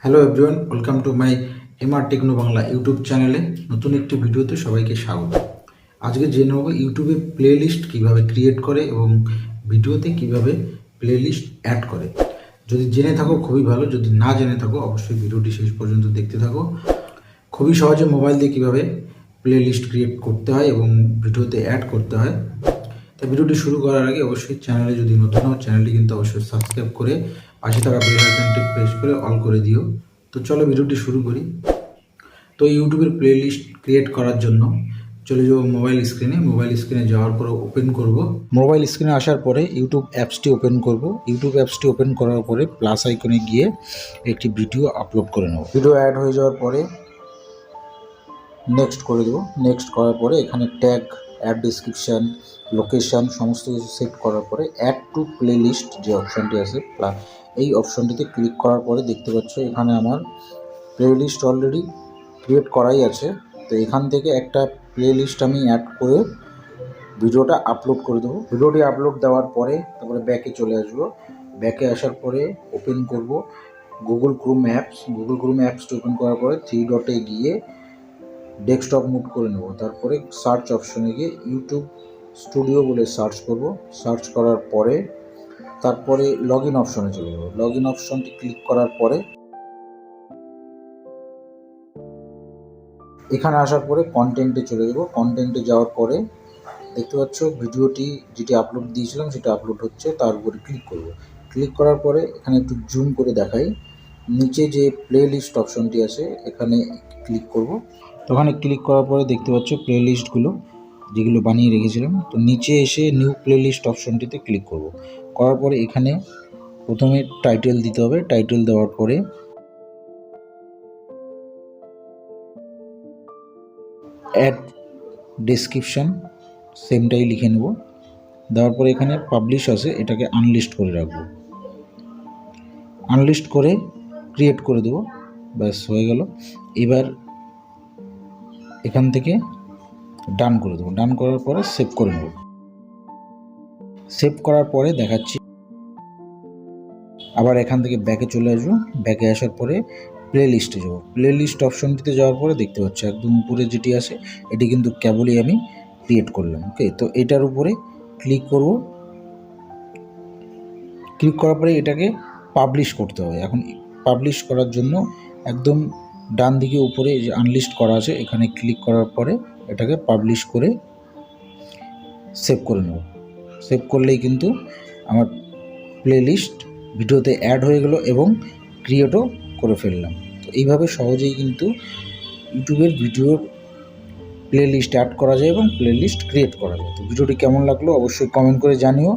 Hello everyone, welcome to my MR techno Bangla YouTube চ্যানেলে নতুন একটি ভিডিওতে সবাইকে স্বাগত। আজকে জেনে নেব ইউটিউবে প্লেলিস্ট কিভাবে ক্রিয়েট করে এবং ভিডিওতে কিভাবে প্লেলিস্ট অ্যাড করে। যদি জেনে থাকো খুবই ভালো, যদি না জেনে থাকো অবশ্যই ভিডিওটি শেষ পর্যন্ত দেখতে থাকো। খুবই সহজে মোবাইল দিয়ে কীভাবে প্লেলিস্ট ক্রিয়েট করতে হয় এবং ভিডিওতে অ্যাড করতে হয়। তাই ভিডিওটি শুরু করার আগে অবশ্যই চ্যানেলে যদি নতুন হও চ্যানেলটি কিন্তু অবশ্যই সাবস্ক্রাইব করে পাশে থাকা বেল আইকনটি প্রেস করে অল করে দিও। তো চলো ভিডিওটি শুরু করি। তো ইউটিউবের প্লেলিস্ট ক্রিয়েট করার জন্য চলে যাব মোবাইল স্ক্রিনে যাওয়ার পরে ওপেন করব। মোবাইল স্ক্রিনে আসার পরে ইউটিউব অ্যাপসটি ওপেন করব। ইউটিউব অ্যাপসটি ওপেন করার পরে প্লাস আইকনে গিয়ে একটি ভিডিও আপলোড করে নেব। ভিডিও অ্যাড হয়ে যাওয়ার পরে নেক্সট করে দেবো। নেক্সট করার পরে এখানে ট্যাগ, অ্যাড ডিসক্রিপশান, লোকেশান সমস্ত কিছু সেট করার পরে অ্যাড টু প্লেলিস্ট যে অপশানটি আছে এই অপশানটিতে ক্লিক করার পরে দেখতে পাচ্ছ এখানে আমার প্লেলিস্ট অলরেডি ক্রিয়েট করাই আছে। তো এখান থেকে একটা প্লেলিস্ট আমি অ্যাড করে ভিডিওটা আপলোড করে দেবো। ভিডিওটি আপলোড দেওয়ার পরে তারপরে ব্যাকে চলে আসবো। ব্যাকে আসার পরে ওপেন করব গুগল ক্রোম অ্যাপসটি ওপেন করার পরে 3 ডটে গিয়ে ডেস্কটপ মুড করে নেব। তারপরে সার্চ অপশনে গিয়ে ইউটিউব স্টুডিও বলে সার্চ করব। সার্চ করার পরে তারপরে লগ ইন অপশনে চলে যাব। লগ ইন অপশনটি ক্লিক করার পরে এখানে আসার পরে কন্টেন্টে চলে যাব। কন্টেন্টে যাওয়ার পরে দেখতে পাচ্ছ ভিডিওটি যেটি আপলোড দিয়েছিলাম সেটা আপলোড হচ্ছে, তার উপরে ক্লিক করব। ক্লিক করার পরে এখানে একটু জুম করে দেখাই, নিচে যে প্লেলিস্ট অপশনটি আছে এখানে ক্লিক করব। তো ওখানে ক্লিক করার পরে দেখতে পাচ্ছ প্লেলিস্টগুলো যেগুলো বানিয়ে রেখেছিলাম। তো নিচে এসে নিউ প্লেলিস্ট অপশনটিতে ক্লিক করব। করার পরে এখানে প্রথমে টাইটেল দিতে হবে। টাইটেল দেওয়ার পরে অ্যাড ডেসক্রিপশান সেমটাই লিখে নেব। দেওয়ার পরে এখানে পাবলিশ আছে, এটাকে আনলিস্ট করে রাখবো। আনলিস্ট করে ক্রিয়েট করে দেবো, ব্যাস হয়ে গেল। এবার এখান থেকে ডান করে দেবো। ডান করার পরে সেভ করে নেব। সেভ করার পরে দেখাচ্ছি, আবার এখান থেকে ব্যাকে চলে আসবো। ব্যাকে আসার পরে প্লেলিস্টে যাবো। প্লেলিস্ট অপশনটিতে যাওয়ার পরে দেখতে পাচ্ছি একদম উপরে যেটি আছে এটি কিন্তু কেবলই আমি ক্রিয়েট করলাম। ওকে, তো এটার উপরে ক্লিক করব। ক্লিক করার পরে এটাকে পাবলিশ করতে হবে। এখন পাবলিশ করার জন্য একদম ডান দিকে উপরে যে আনলিস্ট করা আছে এখানে ক্লিক করার পরে এটাকে পাবলিশ করে সেভ করে নেব। সেভ করলেই কিন্তু আমার প্লেলিস্ট ভিডিওতে অ্যাড হয়ে গেল এবং ক্রিয়েটও করে ফেললাম। তো এইভাবে সহজেই কিন্তু ইউটিউবের ভিডিওর প্লেলিস্ট অ্যাড করা যায় এবং প্লেলিস্ট ক্রিয়েট করা যায়। তো ভিডিওটি কেমন লাগলো অবশ্যই কমেন্ট করে জানিও।